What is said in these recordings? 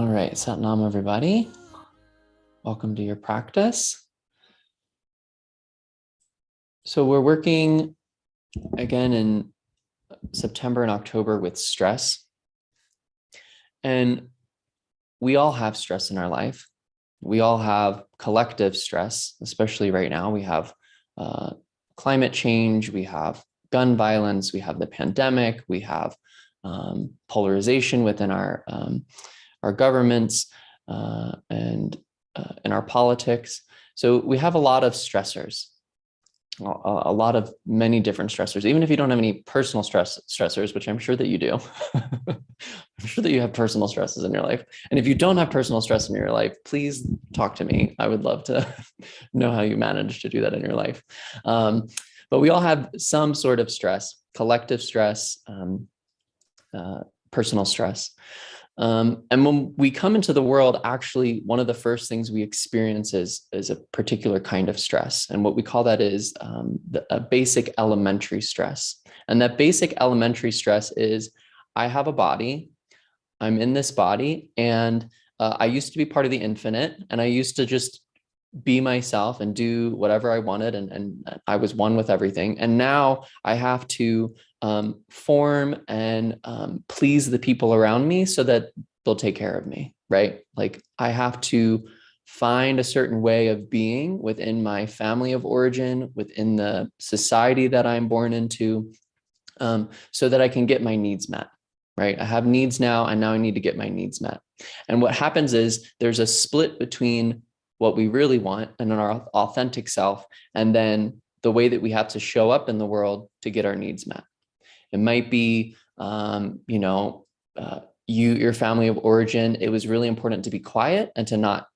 All right, Satnam, everybody. Welcome to your practice. So we're working again in September and October with stress. And we all have stress in our life. We all have collective stress, especially right now. We have climate change, we have gun violence, we have the pandemic, we have polarization within our governments and in our politics. So we have a lot of stressors, a lot of many different stressors, even if you don't have any personal stressors, which I'm sure that you do. I'm sure that you have personal stresses in your life. And if you don't have personal stress in your life, please talk to me. I would love to know how you manage to do that in your life. But we all have some sort of stress, collective stress, personal stress. And when we come into the world, actually, one of the first things we experience is a particular kind of stress. And what we call that is a basic elementary stress. And that basic elementary stress is, I have a body, I'm in this body, and I used to be part of the infinite, and I used to just be myself and do whatever I wanted, and I was one with everything. And now I have to form and please the people around me so that they'll take care of me, right? Like I have to find a certain way of being within my family of origin, within the society that I'm born into, so that I can get my needs met, right? I have needs now, and now I need to get my needs met. And what happens is there's a split between what we really want and our authentic self, and then the way that we have to show up in the world to get our needs met. It might be, your family of origin, it was really important to be quiet and to not,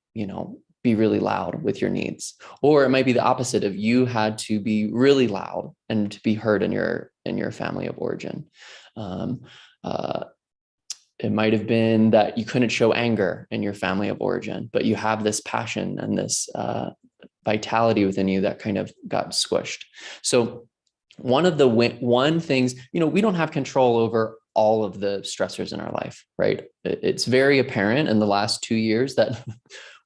be really loud with your needs. Or it might be the opposite of, you had to be really loud and to be heard in your family of origin. It might have been that you couldn't show anger in your family of origin, but you have this passion and this vitality within you that kind of got squished. So one of the things, we don't have control over all of the stressors in our life, right? It's very apparent in the last 2 years that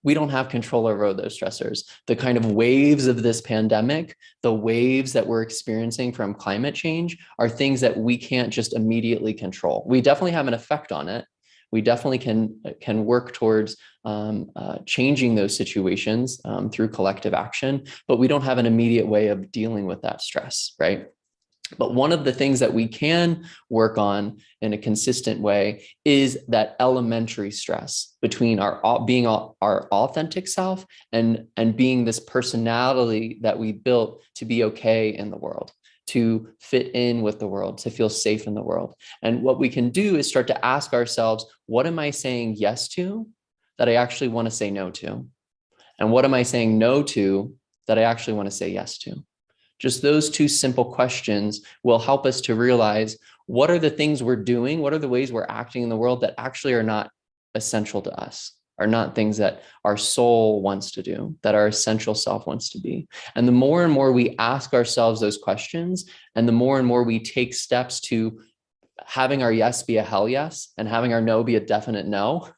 we don't have control over those stressors. The kind of waves of this pandemic, the waves that we're experiencing from climate change are things that we can't just immediately control. We definitely have an effect on it. We definitely can work towards changing those situations through collective action, but we don't have an immediate way of dealing with that stress, right? But one of the things that we can work on in a consistent way is that elementary stress between being our authentic self and being this personality that we built to be okay in the world, to fit in with the world, to feel safe in the world. And what we can do is start to ask ourselves, what am I saying yes to that I actually want to say no to? And what am I saying no to that I actually want to say yes to? Just those two simple questions will help us to realize, what are the things we're doing? What are the ways we're acting in the world that actually are not essential to us, are not things that our soul wants to do, that our essential self wants to be? And the more and more we ask ourselves those questions, and the more and more we take steps to having our yes be a hell yes and having our no be a definite no,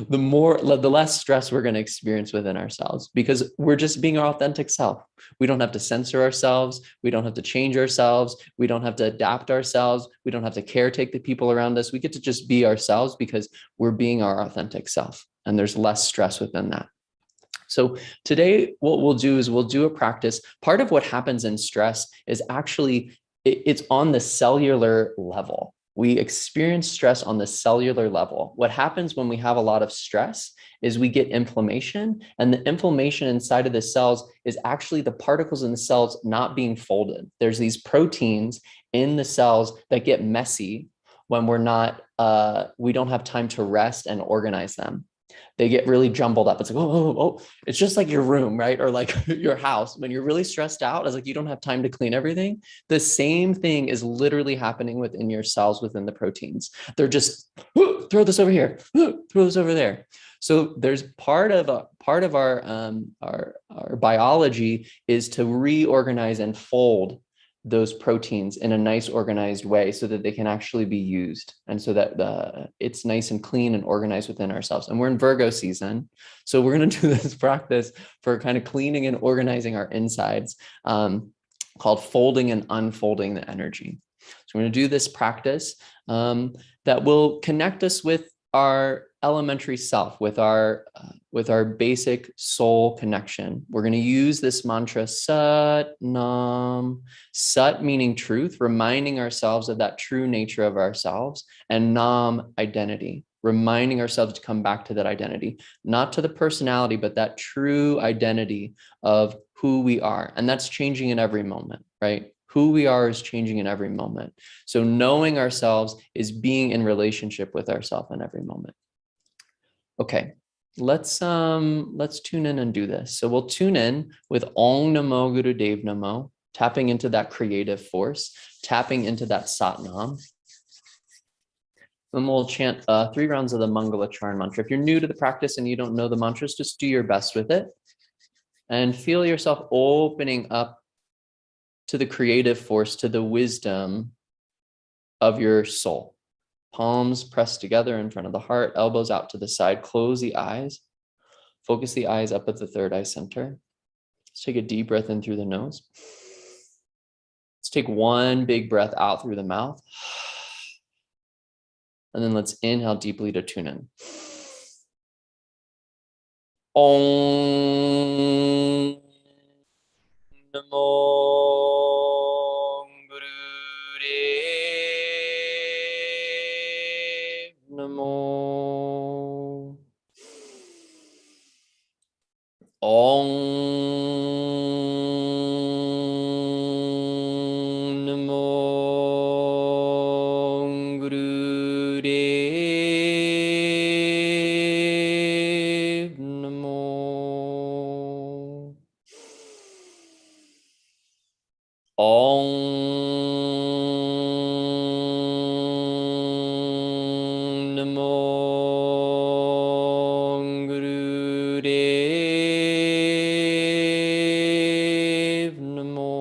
the less stress we're going to experience within ourselves, because we're just being our authentic self. We don't have to censor ourselves. We don't have to change ourselves. We don't have to adapt ourselves. We don't have to caretake the people around us. We get to just be ourselves because we're being our authentic self, and there's less stress within that. So today, what we'll do is we'll do a practice. Part of what happens in stress is actually, it's on the cellular level. We experience stress on the cellular level. What happens when we have a lot of stress is we get inflammation, and the inflammation inside of the cells is actually the particles in the cells not being folded. There's these proteins in the cells that get messy when we don't have time to rest and organize them. They get really jumbled up. It's like, oh, it's just like your room, right? Or like your house. When you're really stressed out, it's like you don't have time to clean everything. The same thing is literally happening within your cells, within the proteins. They're just, throw this over here, throw this over there. So there's part of our biology is to reorganize and fold those proteins in a nice organized way so that they can actually be used, and so that it's nice and clean and organized within ourselves. And we're in Virgo season, so we're going to do this practice for kind of cleaning and organizing our insides, called folding and unfolding the energy. So we're going to do this practice that will connect us with our elementary self, with our basic soul connection. We're going to use this mantra, Sat Nam, Sat meaning truth, reminding ourselves of that true nature of ourselves, and Nam, identity, reminding ourselves to come back to that identity, not to the personality, but that true identity of who we are. And that's changing in every moment, right? Who we are is changing in every moment. So knowing ourselves is being in relationship with ourselves in every moment. Okay, let's tune in and do this. So we'll tune in with Om Namo Guru Dev Namo, tapping into that creative force, tapping into that Sat Nam. Then we'll chant 3 rounds of the Mangala Charan mantra. If you're new to the practice and you don't know the mantras, just do your best with it and feel yourself opening up to the creative force, to the wisdom of your soul. Palms pressed together in front of the heart, elbows out to the side, close the eyes, focus the eyes up at the third eye center. Let's take a deep breath in through the nose. Let's take one big breath out through the mouth. And then let's inhale deeply to tune in. Om Namo Gurudev Namo. Om Namo Gurudev Namo. Om Namo Gurudev Namo.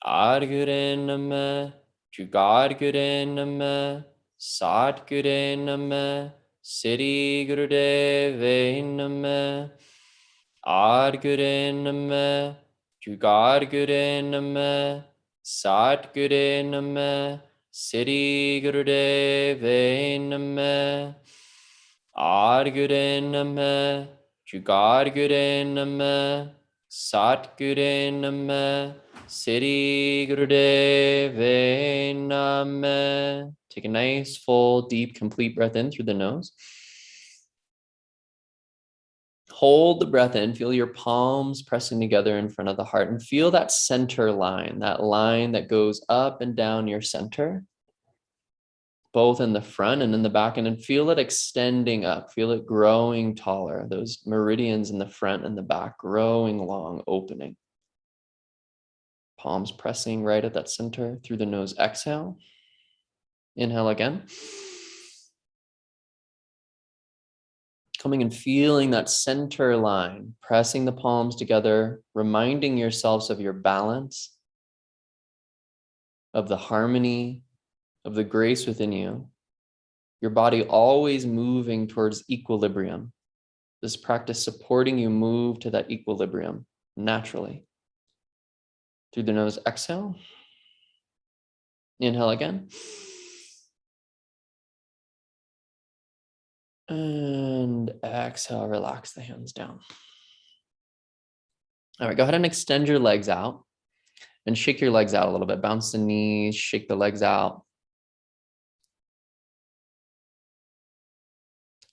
Adgure Namah, Jugadgure Namah, Satgure Namah, Siddhi Gurudeve Namah. Adgure Namah, Jugadgure Namah, Satgure Namah, Siddhi Gurudeve Namah. Adgure Namah, Jugadgure Namah, Satgure Namah, Siddhi Gurudeve Namah. Take a nice, full, deep, complete breath in through the nose. Hold the breath in, feel your palms pressing together in front of the heart, and feel that center line that goes up and down your center, both in the front and in the back, and then feel it extending up, feel it growing taller, those meridians in the front and the back growing long, opening. Palms pressing right at that center through the nose. Exhale. Inhale again. Coming and feeling that center line, pressing the palms together, reminding yourselves of your balance, of the harmony, of the grace within you. Your body always moving towards equilibrium. This practice supporting you move to that equilibrium naturally. Through the nose, exhale. Inhale again. And exhale, relax the hands down. All right, go ahead and extend your legs out and shake your legs out a little bit. Bounce the knees, shake the legs out.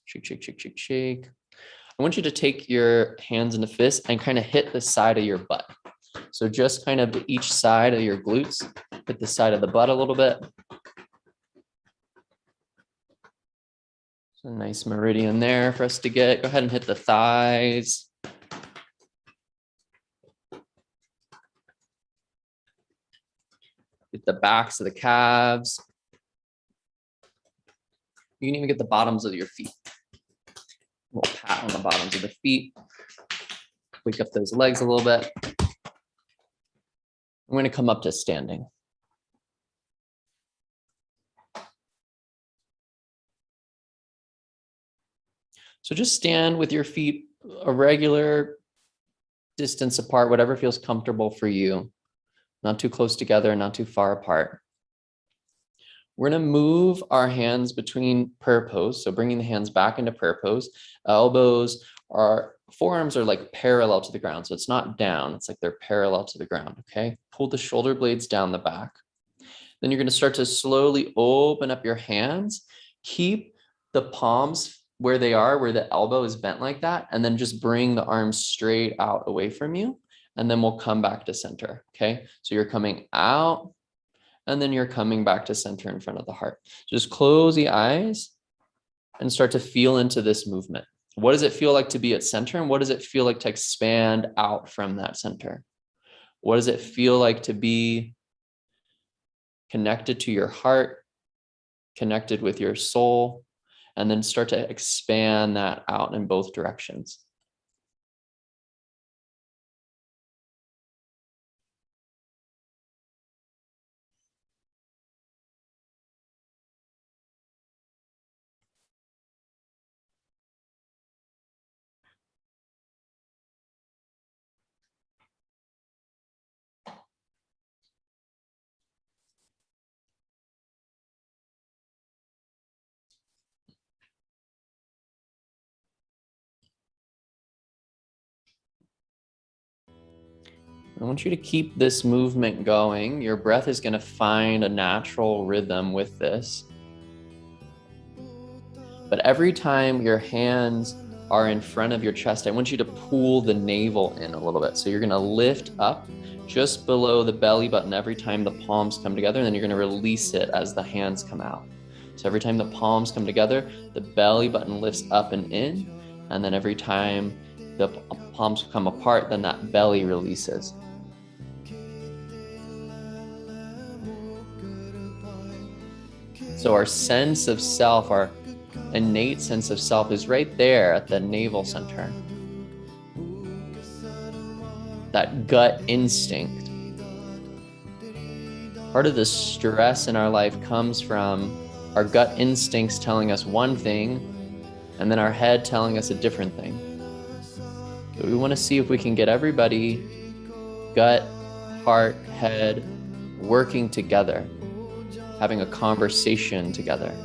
Shake, shake, shake, shake, shake. I want you to take your hands into fists and kind of hit the side of your butt. So just kind of each side of your glutes, hit the side of the butt a little bit. So a nice meridian there for us to get. Go ahead and hit the thighs. Get the backs of the calves. You can even get the bottoms of your feet. A little pat on the bottoms of the feet. Wake up those legs a little bit. I'm going to come up to standing. So just stand with your feet a regular distance apart, whatever feels comfortable for you. Not too close together, not too far apart. We're going to move our hands between prayer pose. So bringing the hands back into prayer pose. Elbows are, forearms are like parallel to the ground. So it's not down. It's like they're parallel to the ground. Okay. Pull the shoulder blades down the back. Then you're going to start to slowly open up your hands. Keep the palms where they are, where the elbow is bent like that. And then just bring the arms straight out away from you. And then we'll come back to center. Okay. So you're coming out. And then you're coming back to center in front of the heart. Just close the eyes and start to feel into this movement. What does it feel like to be at center? And what does it feel like to expand out from that center? What does it feel like to be connected to your heart, connected with your soul, and then start to expand that out in both directions? I want you to keep this movement going. Your breath is going to find a natural rhythm with this. But every time your hands are in front of your chest, I want you to pull the navel in a little bit. So you're going to lift up just below the belly button every time the palms come together, and then you're going to release it as the hands come out. So every time the palms come together, the belly button lifts up and in, and then every time the palms come apart, then that belly releases. So our sense of self, our innate sense of self is right there at the navel center. That gut instinct. Part of the stress in our life comes from our gut instincts telling us one thing and then our head telling us a different thing. So we want to see if we can get everybody, gut, heart, head, working together, having a conversation together.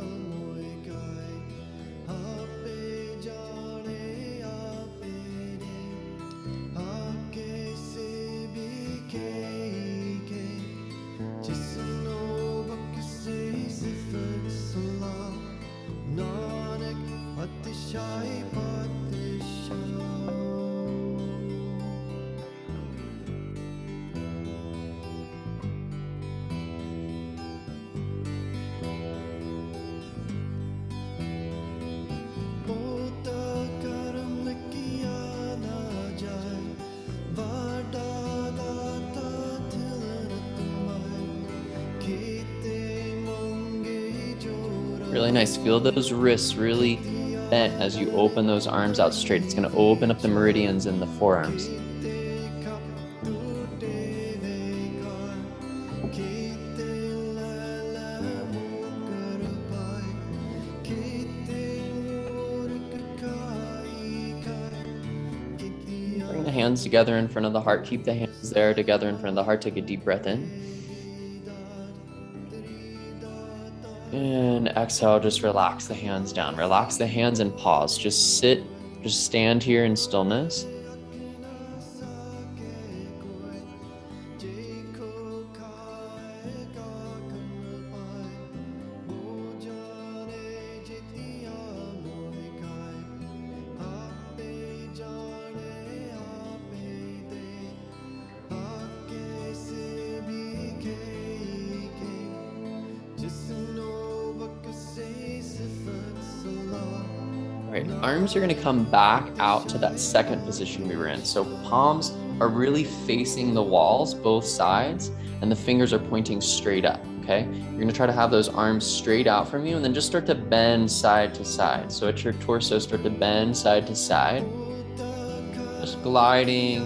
Really nice. Feel those wrists really bent as you open those arms out straight. It's going to open up the meridians in the forearms. Bring the hands together in front of the heart. Keep the hands there together in front of the heart. Take a deep breath in. And exhale, just relax the hands down. Relax the hands and pause. Just sit, just stand here in stillness. Right, arms are going to come back out to that second position we were in. So palms are really facing the walls, both sides, and the fingers are pointing straight up, okay? You're going to try to have those arms straight out from you and then just start to bend side to side. So at your torso, start to bend side to side. Just gliding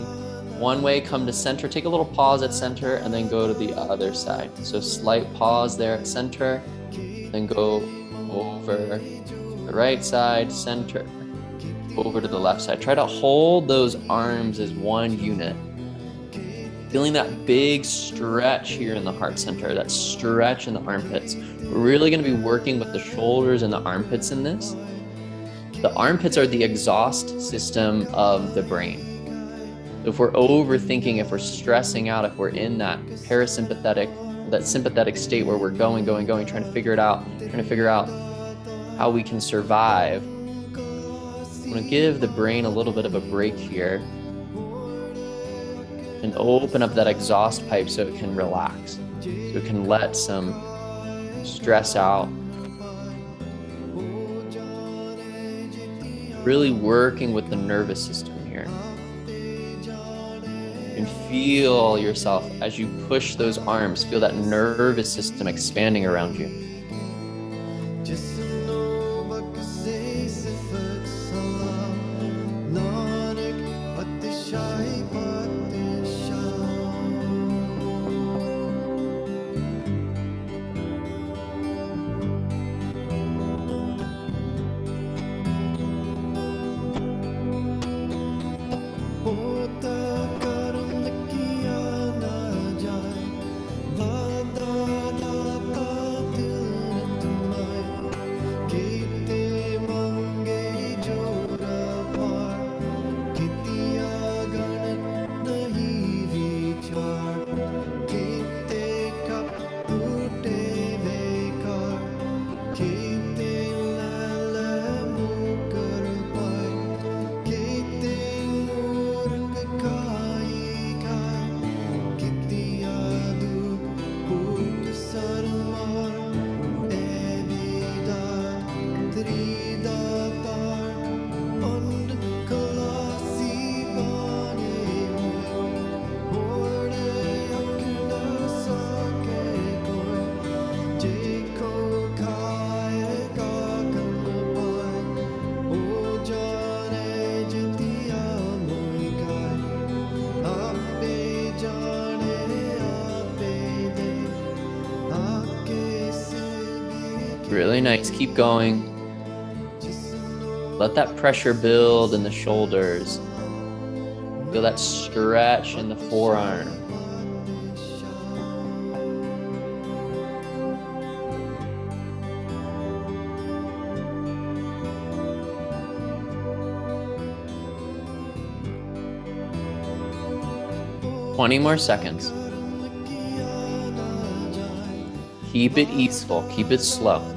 one way, come to center, take a little pause at center, and then go to the other side. So slight pause there at center, then go over the right side, center, over to the left side. Try to hold those arms as one unit. Feeling that big stretch here in the heart center, that stretch in the armpits. We're really going to be working with the shoulders and the armpits in this. The armpits are the exhaust system of the brain. If we're overthinking, if we're stressing out, if we're in that parasympathetic, that sympathetic state where we're going, trying to figure it out, trying to figure out how we can survive, I'm going to give the brain a little bit of a break here and open up that exhaust pipe so it can relax, so it can let some stress out. Really working with the nervous system here. And feel yourself as you push those arms, feel that nervous system expanding around you. Really nice. Keep going. Let that pressure build in the shoulders. Feel that stretch in the forearm. "20 more seconds. Keep it easeful. Keep it slow.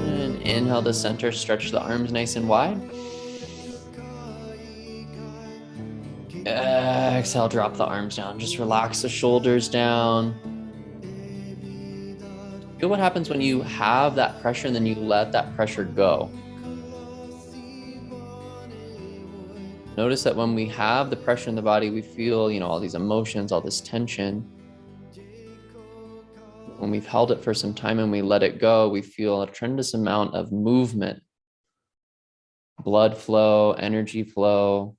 And inhale to center. Stretch the arms nice and wide. Exhale, drop the arms down. Just relax the shoulders down. Feel what happens when you have that pressure and then you let that pressure go. Notice that when we have the pressure in the body, we feel, all these emotions, all this tension. When we've held it for some time and we let it go, we feel a tremendous amount of movement, blood flow, energy flow.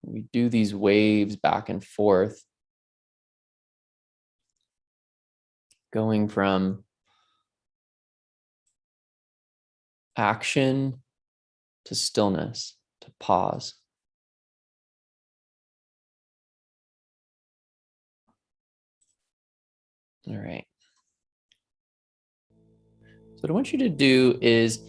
We do these waves back and forth, going from action to stillness, to pause. All right. So what I want you to do is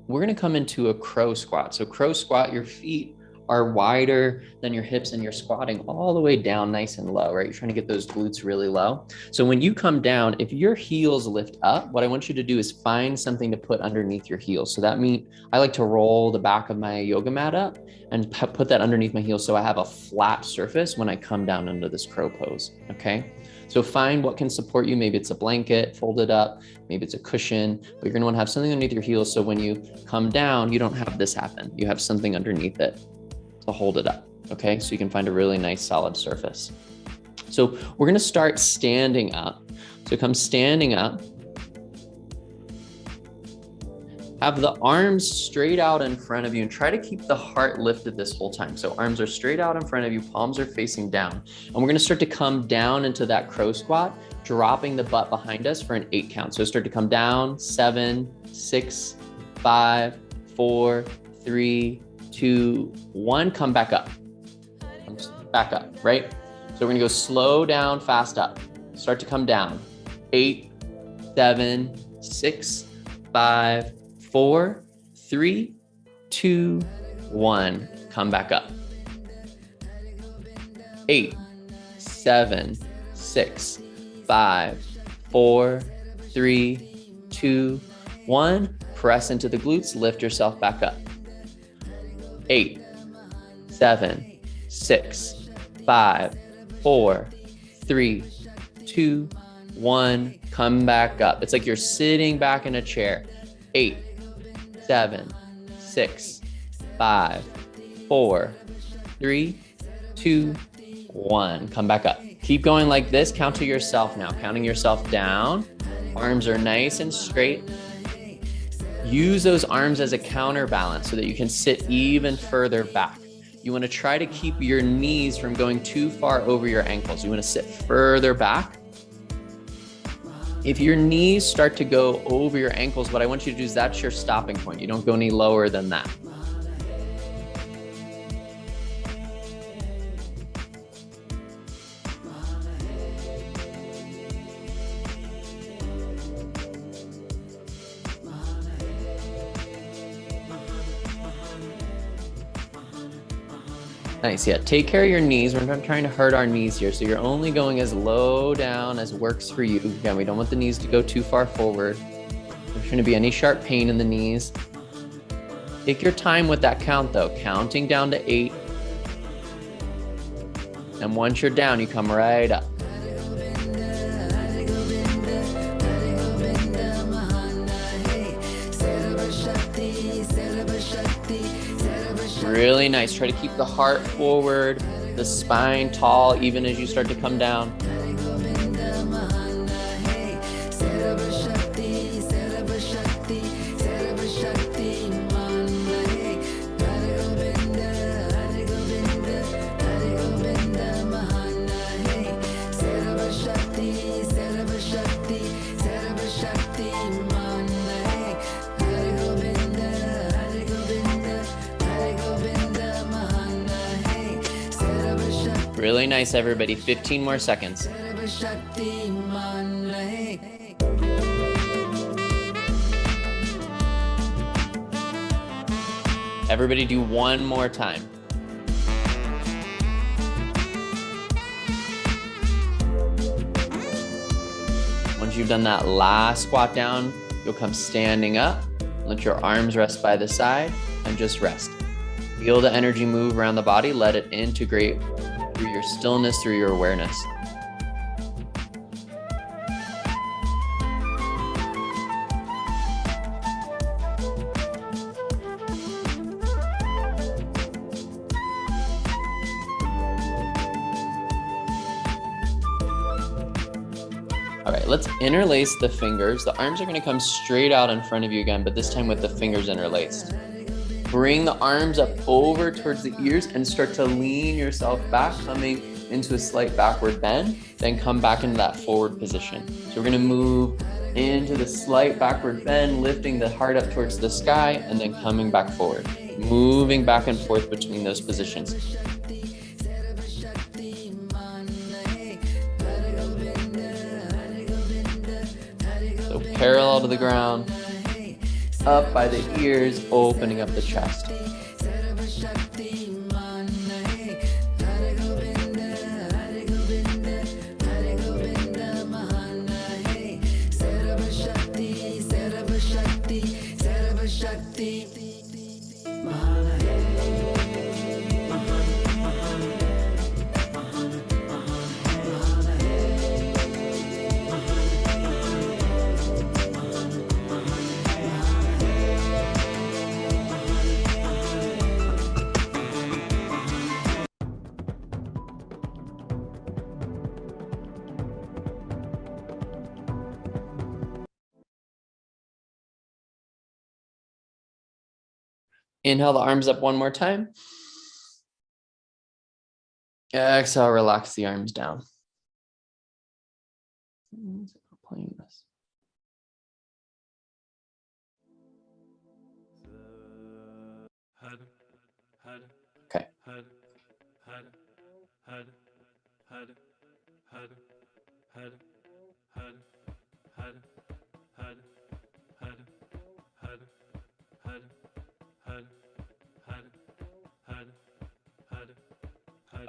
we're going to come into a crow squat. So crow squat, your feet are wider than your hips and you're squatting all the way down nice and low, right? You're trying to get those glutes really low. So when you come down, if your heels lift up, what I want you to do is find something to put underneath your heels. So that means I like to roll the back of my yoga mat up and put that underneath my heels so I have a flat surface when I come down into this crow pose, okay? So find what can support you. Maybe it's a blanket folded up, maybe it's a cushion, but you're gonna wanna have something underneath your heels so when you come down, you don't have this happen. You have something underneath it to hold it up, okay? So you can find a really nice solid surface. So we're gonna start standing up. So come standing up. Have the arms straight out in front of you and try to keep the heart lifted this whole time. So arms are straight out in front of you, palms are facing down. And we're gonna start to come down into that crow squat, dropping the butt behind us for an 8 count. So start to come down, 7, 6, 5, 4, 3, 2, 1, come back up. Back up, right? So we're gonna go slow down, fast up. Start to come down. 8, 7, 6, 5, 4, 3, 2, 1, come back up. 8, 7, 6, 5, 4, 3, 2, 1, press into the glutes, lift yourself back up. 8, 7, 6, 5, 4, 3, 2, 1, come back up. It's like you're sitting back in a chair. 8, 7, 6, 5, 4, 3, 2, 1. Come back up. Keep going like this. Count to yourself now. Counting yourself down. Arms are nice and straight. Use those arms as a counterbalance so that you can sit even further back. You want to try to keep your knees from going too far over your ankles. You want to sit further back. If your knees start to go over your ankles, what I want you to do is that's your stopping point. You don't go any lower than that. Nice, yeah, take care of your knees. We're not trying to hurt our knees here. So you're only going as low down as works for you. Again, we don't want the knees to go too far forward. There's shouldn't be any sharp pain in the knees. Take your time with that count though, counting down to 8. And once you're down, you come right up. Really nice. Try to keep the heart forward, the spine tall, even as you start to come down. Really nice, everybody. 15 more seconds. Everybody do one more time. Once you've done that last squat down, you'll come standing up. Let your arms rest by the side and just rest. Feel the energy move around the body. Let it integrate through your stillness, through your awareness. All right, let's interlace the fingers. The arms are going to come straight out in front of you again, but this time with the fingers interlaced. Bring the arms up over towards the ears and start to lean yourself back, coming into a slight backward bend, then come back into that forward position. So we're gonna move into the slight backward bend, lifting the heart up towards the sky, and then coming back forward, moving back and forth between those positions. So parallel to the ground, up by the ears, opening up the chest. Inhale the arms up one more time. Exhale, relax the arms down. Playing this. Okay.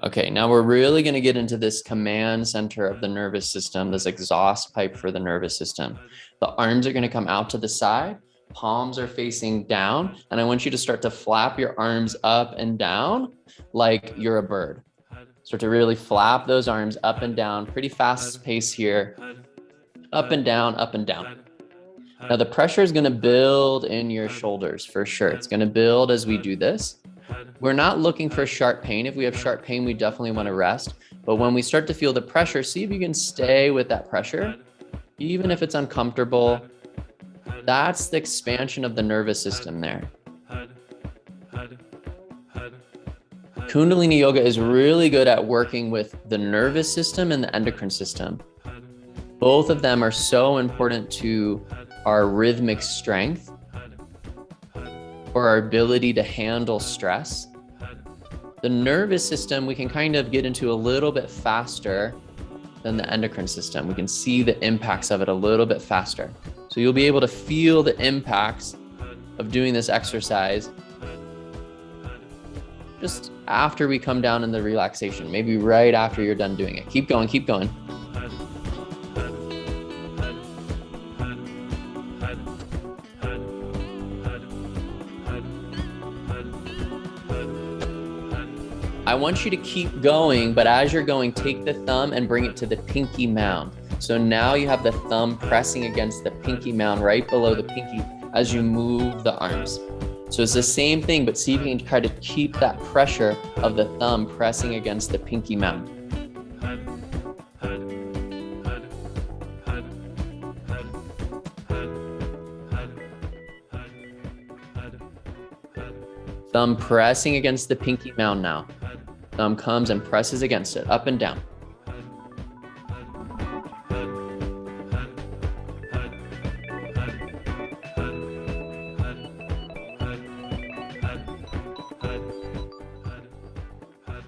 Okay, now we're really going to get into this command center of the nervous system, this exhaust pipe for the nervous system. The arms are going to come out to the side, palms are facing down, and I want you to start to flap your arms up and down like you're a bird. Start to really flap those arms up and down, pretty fast pace here. Up and down, up and down. Now the pressure is going to build in your shoulders for sure. It's going to build as we do this. We're not looking for sharp pain. If we have sharp pain, we definitely want to rest. But when we start to feel the pressure, see if you can stay with that pressure, even if it's uncomfortable. That's the expansion of the nervous system there. Kundalini yoga is really good at working with the nervous system and the endocrine system. Both of them are so important to our rhythmic strength, or our ability to handle stress. The nervous system, we can kind of get into a little bit faster than the endocrine system. We can see the impacts of it a little bit faster. So you'll be able to feel the impacts of doing this exercise just after we come down in the relaxation, maybe right after you're done doing it. Keep going, keep going. I want you to keep going, but as you're going, take the thumb and bring it to the pinky mound. So now you have the thumb pressing against the pinky mound right below the pinky as you move the arms. So it's the same thing, but see if you can try to keep that pressure of the thumb pressing against the pinky mound. Thumb pressing against the pinky mound now. Thumb comes and presses against it, up and down.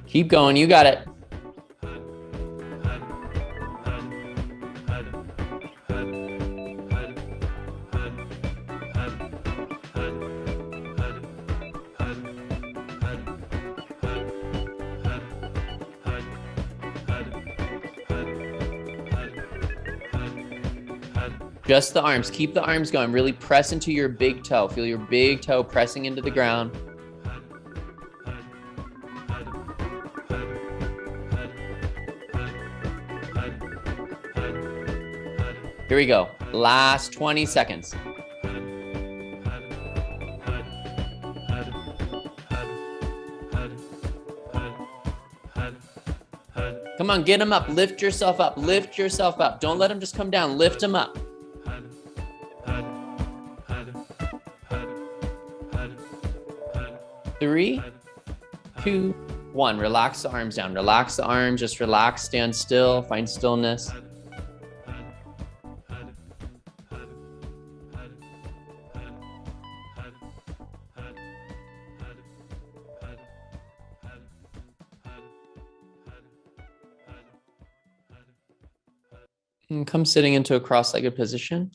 Keep going, you got it. Just the arms. Keep the arms going. Really press into your big toe. Feel your big toe pressing into the ground. Here we go. Last 20 seconds. Come on, get them up. Lift yourself up. Lift yourself up. Don't let them just come down. Lift them up. Three, two, one. Relax the arms down. Relax the arms. Just relax. Stand still. Find stillness. And come sitting into a cross-legged position.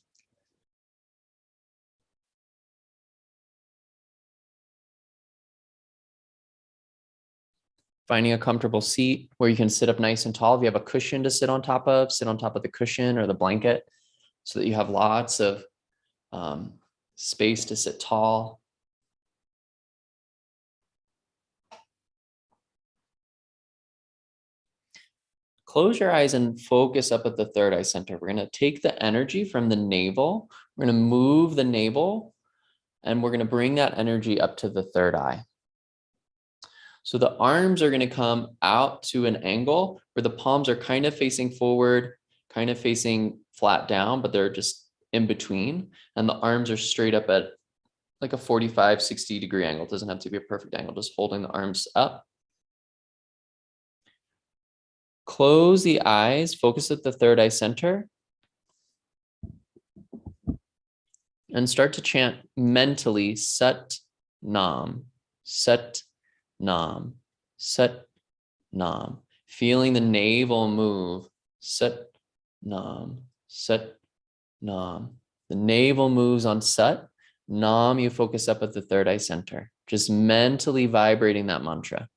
Finding a comfortable seat where you can sit up nice and tall. If you have a cushion to sit on top of the cushion or the blanket so that you have lots of space to sit tall. Close your eyes and focus up at the third eye center. We're going to take the energy from the navel. We're going to move the navel and we're going to bring that energy up to the third eye. So the arms are going to come out to an angle where the palms are kind of facing forward, kind of facing flat down, but they're just in between. And the arms are straight up at like a 45, 60-degree angle. It doesn't have to be a perfect angle, just holding the arms up. Close the eyes, focus at the third eye center, and start to chant mentally Sat Nam, Sat Nam, Sat Nam. Feeling the navel move, Sat Nam, Sat Nam. The navel moves on Sat. Nam, you focus up at the third eye center. Just mentally vibrating that mantra.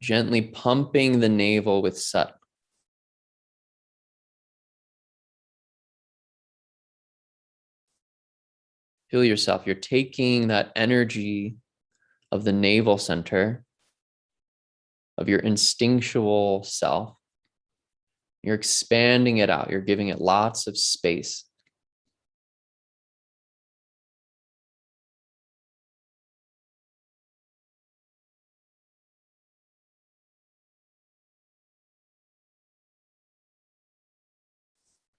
Gently pumping the navel with Sat. Feel yourself. You're taking that energy of the navel center, of your instinctual self. You're expanding it out. You're giving it lots of space.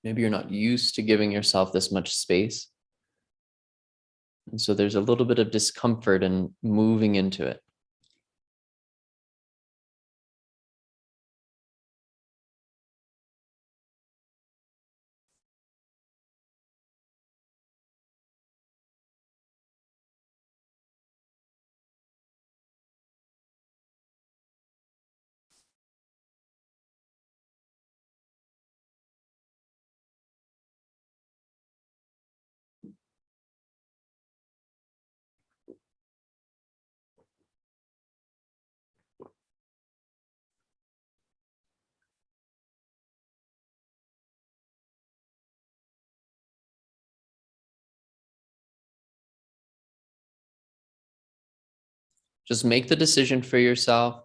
Maybe you're not used to giving yourself this much space. And so there's a little bit of discomfort in moving into it. Just make the decision for yourself.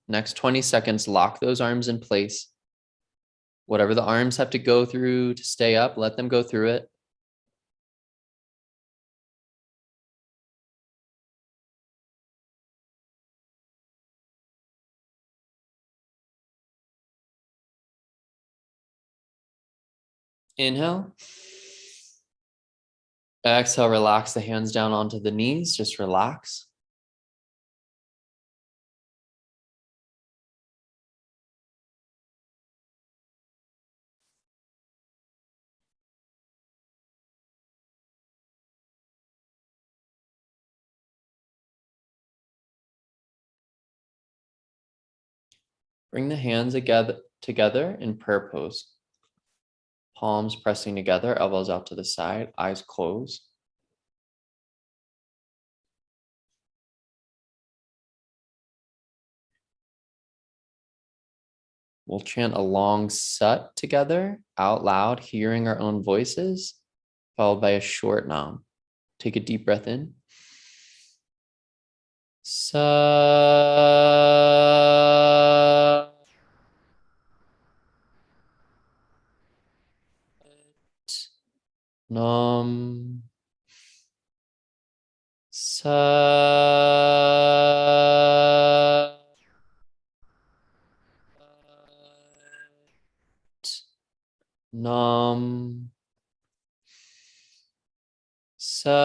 Next 20 seconds, lock those arms in place. Whatever the arms have to go through to stay up, let them go through it. Inhale. Exhale, relax the hands down onto the knees. Just relax. Bring the hands together in prayer pose. Palms pressing together, elbows out to the side, eyes closed. We'll chant a long Sat together out loud, hearing our own voices, followed by a short Nam. Take a deep breath in. Sat. Nam. Sat. Nam. Sat.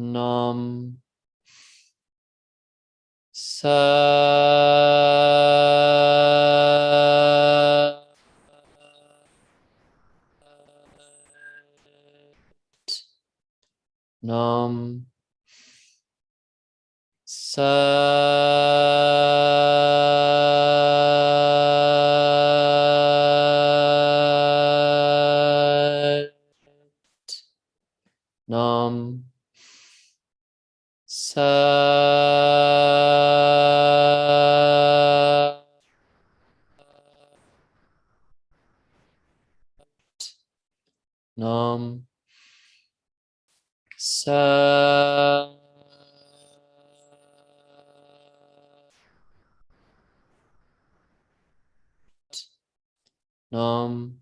Nam. Sat. Nam. Sat. Nam. Sat. Nam. Sat. Nam.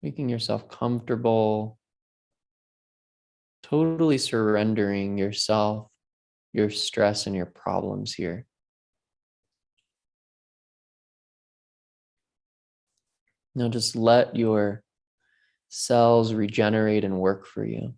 making yourself comfortable, totally surrendering yourself, your stress, and your problems here. Now just let your cells regenerate and work for you.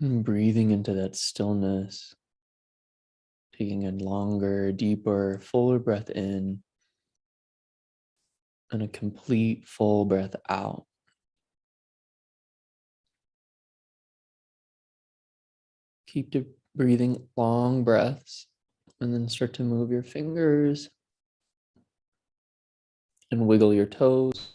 And breathing into that stillness, taking a longer, deeper, fuller breath in and a complete full breath out. Keep breathing long breaths and then start to move your fingers and wiggle your toes.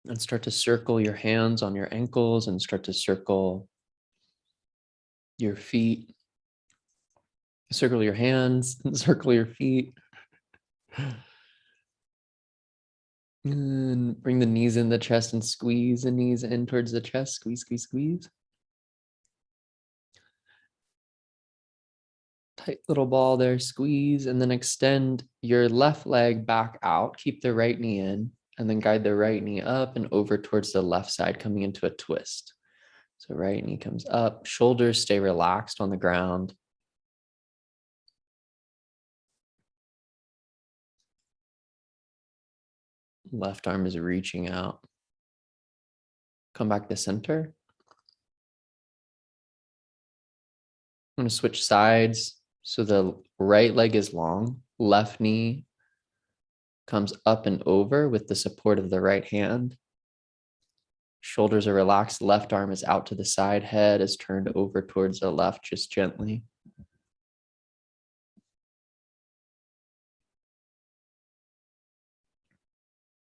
And start to circle your hands on your ankles and start to circle your feet. Circle your hands and circle your feet. And bring the knees in the chest and squeeze the knees in towards the chest. Squeeze, squeeze, squeeze. Tight little ball there, squeeze, and then extend your left leg back out. Keep the right knee in, and then guide the right knee up and over towards the left side, coming into a twist. So right knee comes up, shoulders stay relaxed on the ground. Left arm is reaching out. Come back to center. I'm going to switch sides. So the right leg is long, left knee comes up and over with the support of the right hand. Shoulders are relaxed, left arm is out to the side, head is turned over towards the left, just gently.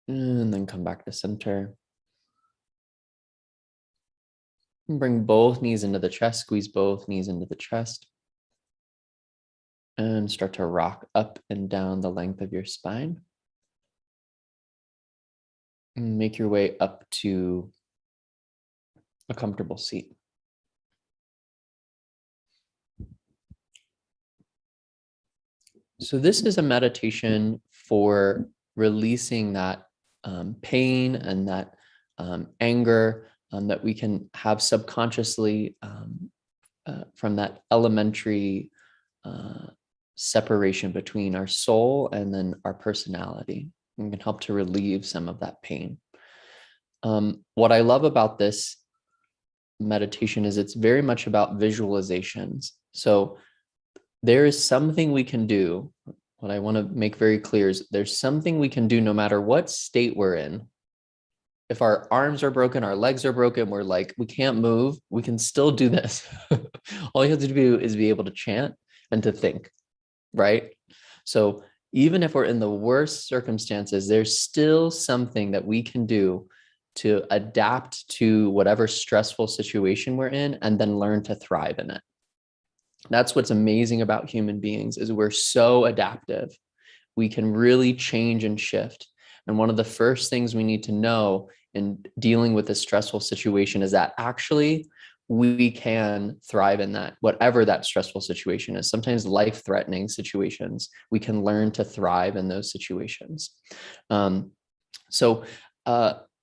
And then come back to center. Bring both knees into the chest, squeeze both knees into the chest. And start to rock up and down the length of your spine. And make your way up to a comfortable seat. So this is a meditation for releasing that pain and that anger that we can have subconsciously from that elementary separation between our soul and then our personality. And can help to relieve some of that pain. What I love about this meditation is it's very much about visualizations. So there is something we can do. What I want to make very clear is there's something we can do no matter what state we're in. If our arms are broken, our legs are broken, we're like, we can't move, we can still do this. All you have to do is be able to chant and to think, right? So even if we're in the worst circumstances, there's still something that we can do to adapt to whatever stressful situation we're in and then learn to thrive in it. That's what's amazing about human beings is we're so adaptive. We can really change and shift. And one of the first things we need to know in dealing with a stressful situation is that actually we can thrive in that, whatever that stressful situation is. Sometimes life-threatening situations, we can learn to thrive in those situations.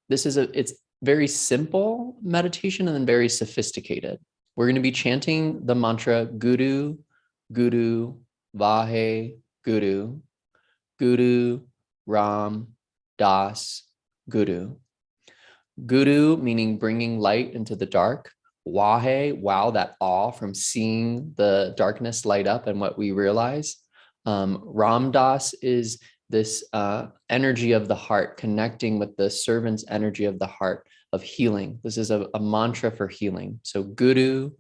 It's very simple meditation and then very sophisticated. We're going to be chanting the mantra Guru, Guru, Vahe, Guru, Guru, Ram, Das, Guru. Guru meaning bringing light into the dark. Wahe, wow, that awe from seeing the darkness light up and what we realize. Ram Das is this energy of the heart, connecting with the servant's energy of the heart of healing. This is a mantra for healing. So Guru,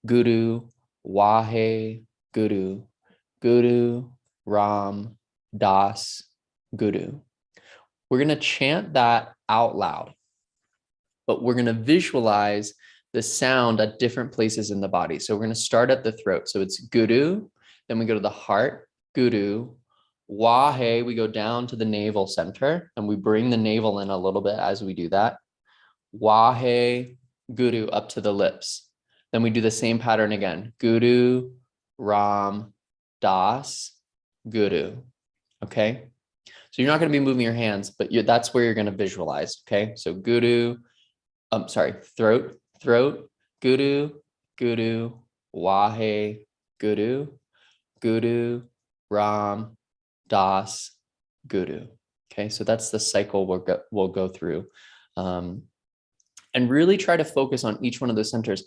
Guru, Wahe, Guru, Guru, Ram, Das, Guru. We're going to chant that out loud, but we're going to visualize the sound at different places in the body. So we're going to start at the throat. So it's Guru, then we go to the heart, Guru, Wahe, we go down to the navel center and we bring the navel in a little bit as we do that. Wahe, Guru up to the lips. Then we do the same pattern again. Guru, Ram, Das, Guru. Okay. So you're not going to be moving your hands, but that's where you're going to visualize. Okay. So Guru, throat, Guru, Guru, Wahe, Guru, Guru, Ram, Das, Guru. Okay, so that's the cycle we'll go through. And really try to focus on each one of those centers.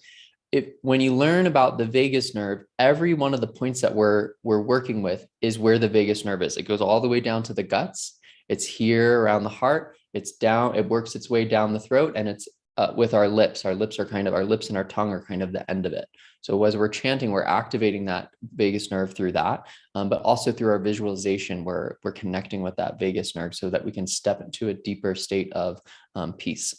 When you learn about the vagus nerve, every one of the points that we're working with is where the vagus nerve is. It goes all the way down to the guts. It's here around the heart. It's down. It works its way down the throat, and it's with our lips. Our lips and our tongue are kind of the end of it. So as we're chanting, we're activating that vagus nerve through that, but also through our visualization, we're connecting with that vagus nerve so that we can step into a deeper state of peace.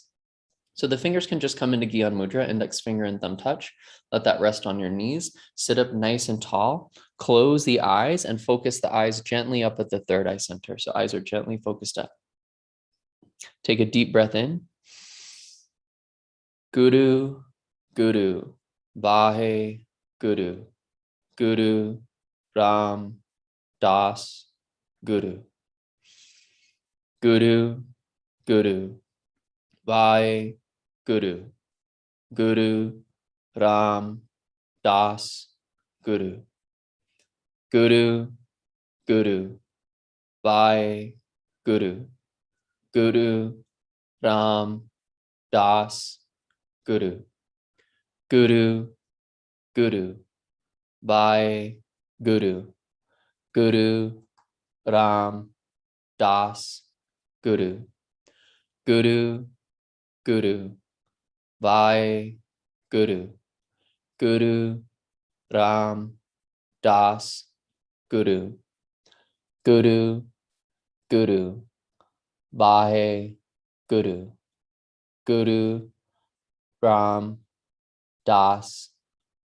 So the fingers can just come into Gyan Mudra, index finger and thumb touch. Let that rest on your knees. Sit up nice and tall. Close the eyes and focus the eyes gently up at the third eye center. So eyes are gently focused up. Take a deep breath in. Guru, Guru, Vahe, Guru, Guru, Ram, Das, Guru, Guru, Guru, Vahe, Guru, Guru, Ram, Das, Guru, Guru, Guru, Vahe, Guru, Guru, Ram, Das, Guru, Guru, Guru, Vahe, Guru, Guru, Ram, Das, Guru, Guru, Guru, Vahe, Guru, Guru, Ram, Das, Guru, Guru, Guru, Vahe, Guru, Guru, Ram, Das,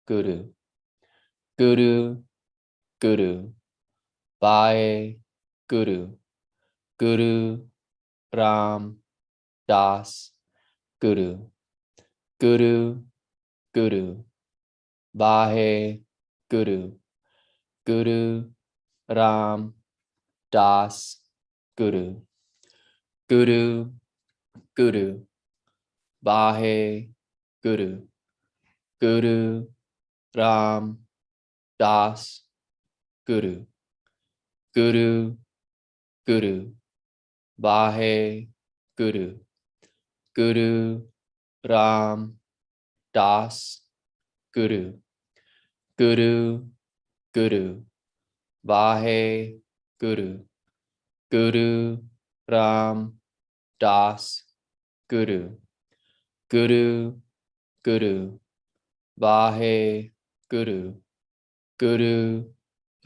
Guru, Guru, Guru, Vahe, Guru, Guru, Ram, Das, Guru, Guru, Guru, Vahe, Guru, Guru, Ram, Das, Guru, Guru, Guru, Vahe, Guru, Guru, Ram, Das, Guru, Guru, Guru, Vahe, Guru, Guru, Ram, Das, Guru, Guru, Guru, Vahe, Guru, Guru, Ram, Das, Guru, Guru, Guru, Vahe, Guru, Guru,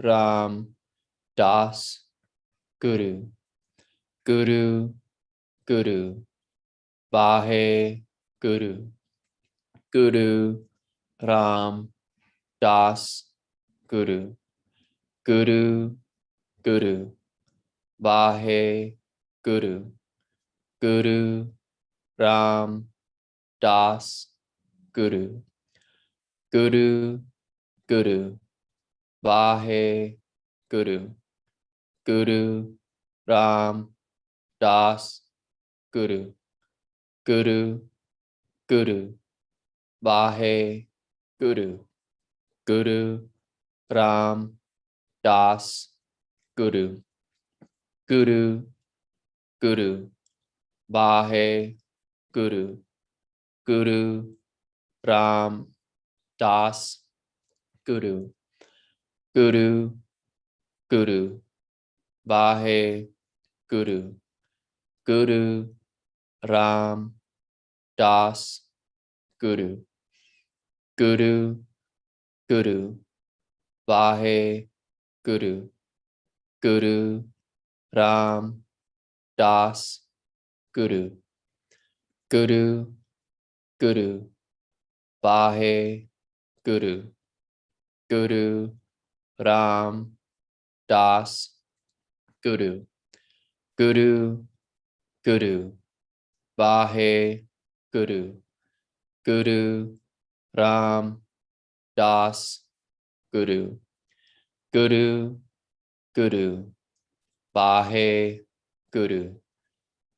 Ram, Das, Guru, Guru, Guru, Vahe, Guru, Guru, Ram, Das, Guru, Guru, Guru, Vahe, Guru, Guru, Ram, Das, Guru, Guru, Guru, Vahe, Guru, Guru, Ram, Das, Guru, Guru, Guru, Vahe, Guru, Guru, Ram, Das, Guru, Guru, Guru, Vahe, Guru, Guru, Ram, Das, Guru, Guru, Guru, Vahe, Guru, Guru, Ram, Das, Guru, Guru, Guru, Vahe, Guru, Guru, Ram, Das, Guru, Guru, Guru, Vahe, Guru, Guru, Ram, Das, Guru, Guru, Guru, Vahe, Guru, Guru, Ram, Das, Guru, Guru, Guru, Vahe, Guru,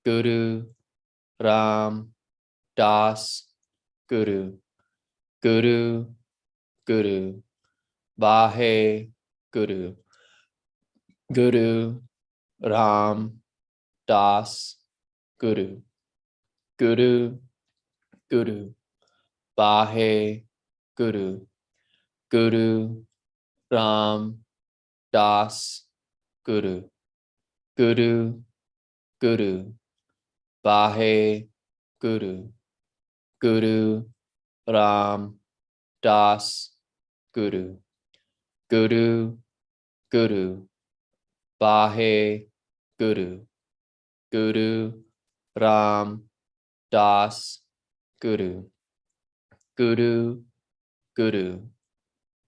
Guru, Ram, Das, Guru, Guru, Guru, Vahe, Guru, Guru, Ram, Das, Guru, Guru, Guru, Bahe, Guru, Guru, Ram, Das, Guru, Guru, Guru, Bahe, Guru, Guru, Ram, Das, Guru, Guru, Guru, Bahe, Guru, Guru, Ram, Das, Guru, Guru, Guru,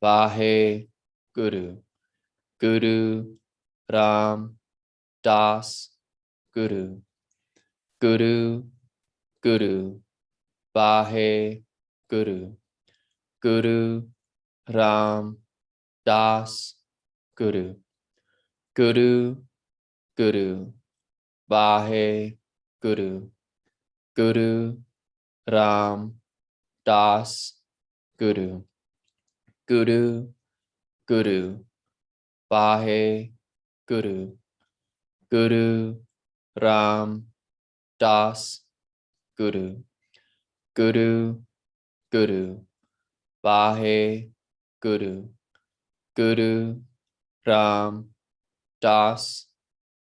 Bahe, Guru, Guru, Ram, Das, Guru, Guru, Guru, Bahe, Guru, Guru, Ram, Das, Guru, Guru, Guru, Bahe, Guru, Guru, Ram, Das, Guru, Guru, Guru, Bahe, Guru, Guru, Ram, Das, Guru, Guru, Guru, Bahe, Guru, Guru, Ram, Das,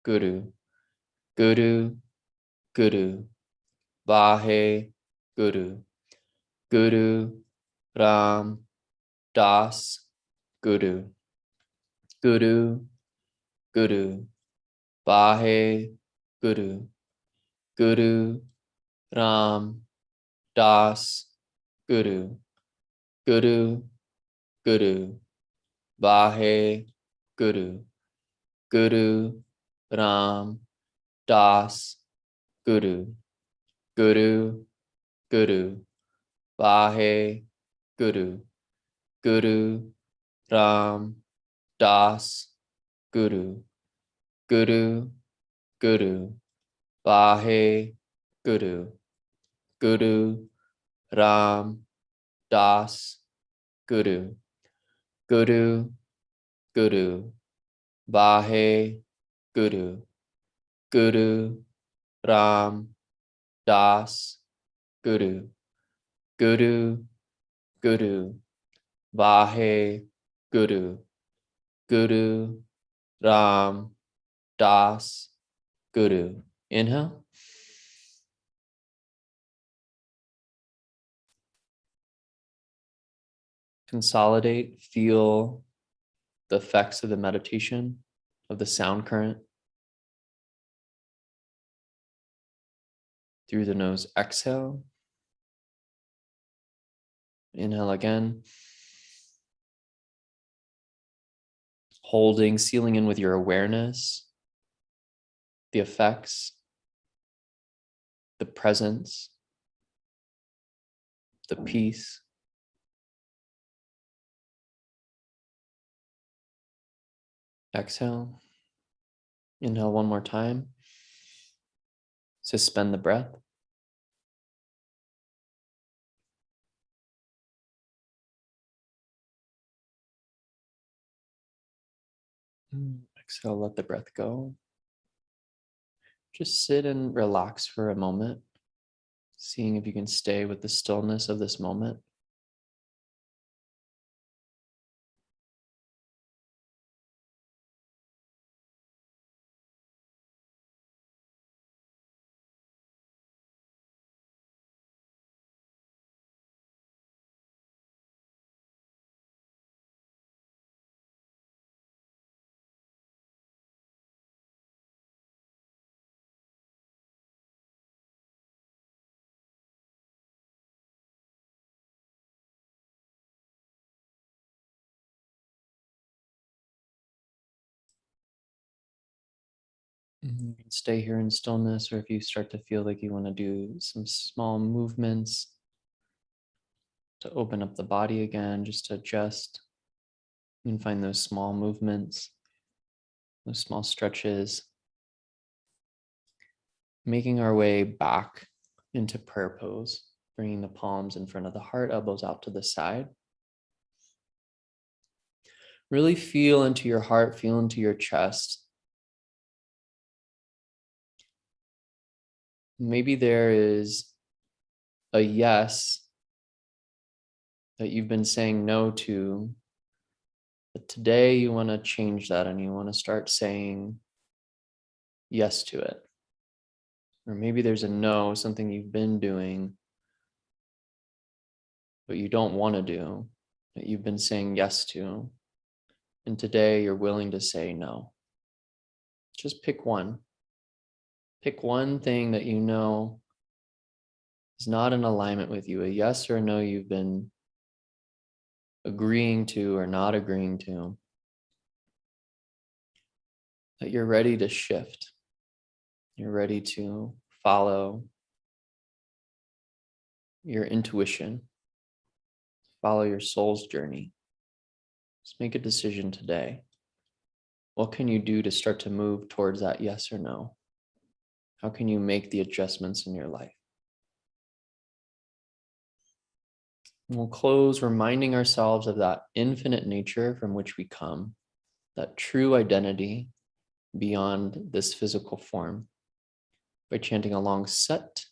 Guru, Guru, Guru, Bahe, Guru, Guru, Ram, Das, Guru, Guru, Guru, Bahe, Guru, Guru, Ram, Das, Guru, Guru, Guru, Bahe, Guru, Guru, Ram, Das, Guru, Guru, Guru, Bahe, Guru, Guru, Ram, Das, Guru, Guru, Guru, Bahe, Guru, Guru, Ram, Das, Guru, Guru, Guru, Bahe, Guru, Guru, Ram, Das, Guru, Guru, Guru, Bahe, Guru, Guru, Ram, Das, Guru. Inhale. Consolidate, feel the effects of the meditation, of the sound current. Through the nose, exhale. Inhale again. Holding, sealing in with your awareness, the effects, the presence, the peace. Exhale. Inhale one more time. Suspend the breath. Exhale, let the breath go. Just sit and relax for a moment, seeing if you can stay with the stillness of this moment. You can stay here in stillness, or if you start to feel like you want to do some small movements to open up the body again, just to adjust, you can find those small movements, those small stretches. Making our way back into prayer pose, bringing the palms in front of the heart, elbows out to the side. Really feel into your heart, feel into your chest. maybe there is a yes that you've been saying no to, but today you want to change that and you want to start saying yes to it. Or maybe there's a no, something you've been doing, but you don't want to do, that you've been saying yes to. And today you're willing to say no. Just pick one. Pick one thing that you know is not in alignment with you, a yes or a no you've been agreeing to or not agreeing to, that you're ready to shift. You're ready to follow your intuition, follow your soul's journey. Just make a decision today. What can you do to start to move towards that yes or no? How can you make the adjustments in your life? We'll close reminding ourselves of that infinite nature from which we come, that true identity beyond this physical form, by chanting a long Sat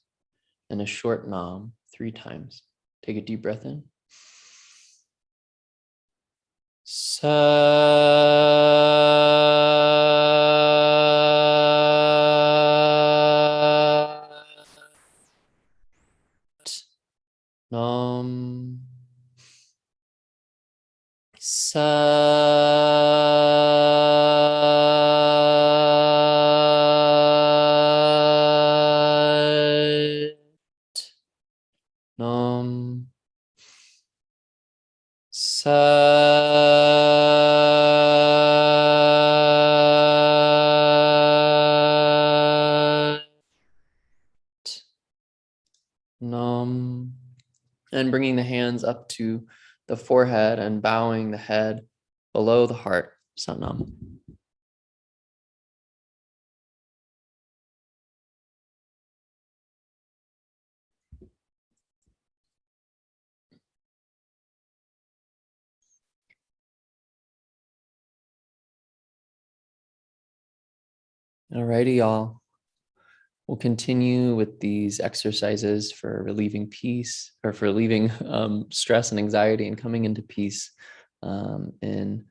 and a short Nam 3 times. Take a deep breath in. Sat Nam. Sat Nam. Sat Nam. And bringing the hands up to the forehead and bowing the head below the heart. Sat Nam. Alrighty, y'all. We'll continue with these exercises for relieving peace, or for relieving stress and anxiety and coming into peace in